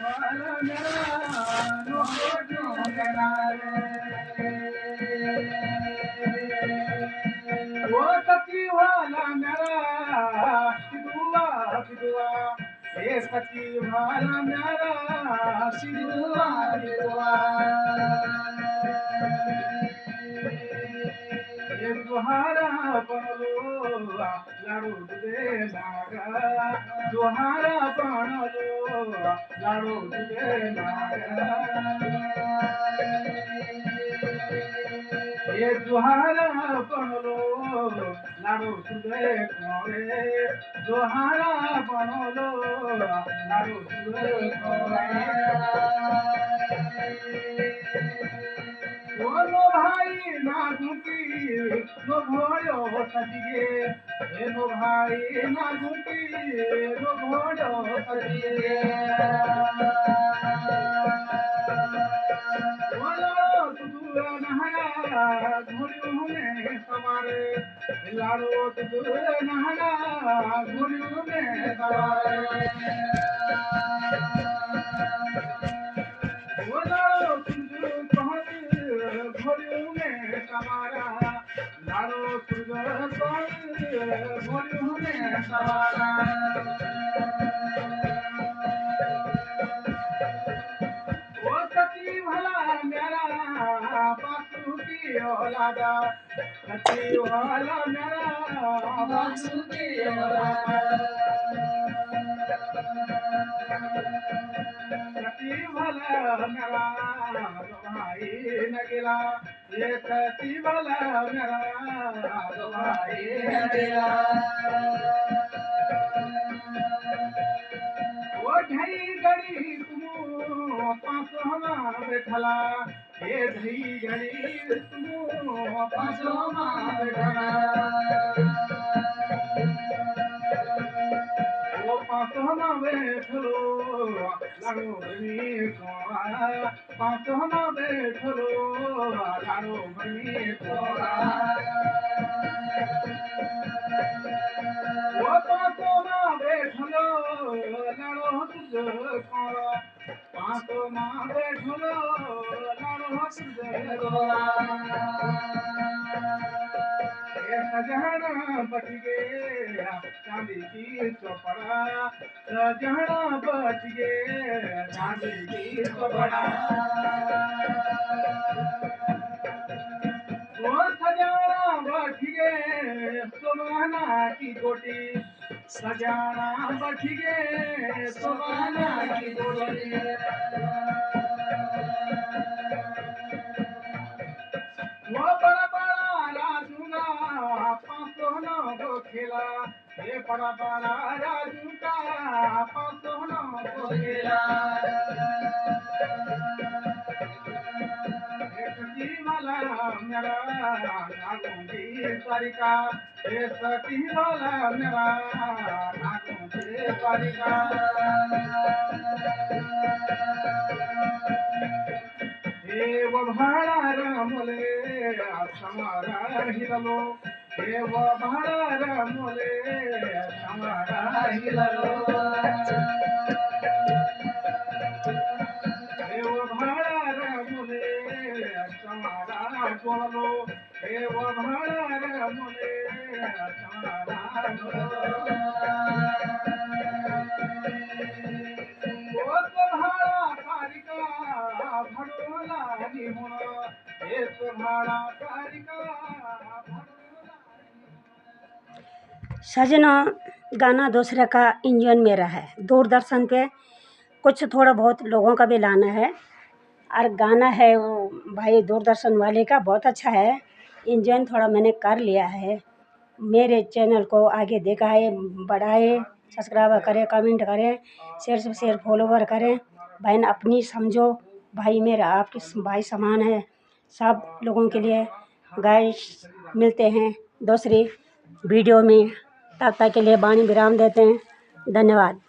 वाला मेरा नो किनारे वो सची वाला मेरा सिद्धुआ ये सची वाला मेरा सिद्धुआ ये तुहारा बनलो लाडू दे नागा तुहारा बनलो लाडू दे नागा ये तुहारा बनलो लाडू दे कोरे तुहारा बनलो लाडू दे कोरे बोलो भाई ना घुटी नो घोड़ो सजिए नो भाई ना घुटी नो घोड़ो सजिए बोलो तुझ नहरा घोड़ियों में सवारे लाड़ो तुझ नहरा घोड़ियों में सवारे बोलो तुझ घोड़ियों में सवारा लाड़ो तुझ घोड़ियों में सवारा वो सती भला मेरा बासु की औलादा सती वाला मेरा बासु की औलादा सती भला मेरा भाई न गिला ये सती भला मेरा भाई न गिला वो ढई गड़ी तुम पासों बैठला ये ढई गड़ी तुम पासों बैठला वो पासों बैठलो लाड़ो बनी कोरा पासों बैठलो लाड़ो बनी कोरा वो पासों बैठलो लाड़ो तुझ कोरा पासों बैठलो लाड़ो तुझ कोरा सजहना बच गे चांदी की चौपड़ा सजहना बच गे चांदी की चौपड़ा वो सजाना बच गे सुहाना की गोटी सजाना बच गे सुहाना की गोटी वो बड़ा बड़ा राजूगा पासों को खेला ये बड़ा बड़ा राजू का पासों को खेला सती वाला मेरा नागोंगी तारिका ये सती वाला मेरा नागोंगी तारिका वो भाड़ा रामोले समारा हिरलो वो भाड़ा रामोले समारा हिरलो वो भाड़ा रामोले समारा बोलो वो भाड़ा रामोले समारा बोलो वो तो भाड़ा कारिका भड़ोला निहुण एक भाड़ा कारिका सजना गाना दूसरे का इंजन मेरा है। दूरदर्शन पे कुछ थोड़ा बहुत लोगों का भी लाना है और गाना है वो भाई दूरदर्शन वाले का बहुत अच्छा है। इंजन थोड़ा मैंने कर लिया है। मेरे चैनल को आगे दिखाए बढ़ाए, सब्सक्राइब करें, कमेंट करें, शेयर से शेयर फॉलोवर करें। बहन अपनी समझो, भाई मेरा आपके भाई समान है। सब लोगों के लिए गाइस मिलते हैं दूसरी वीडियो में। तब तक के लिए वाणी विराम देते हैं। धन्यवाद।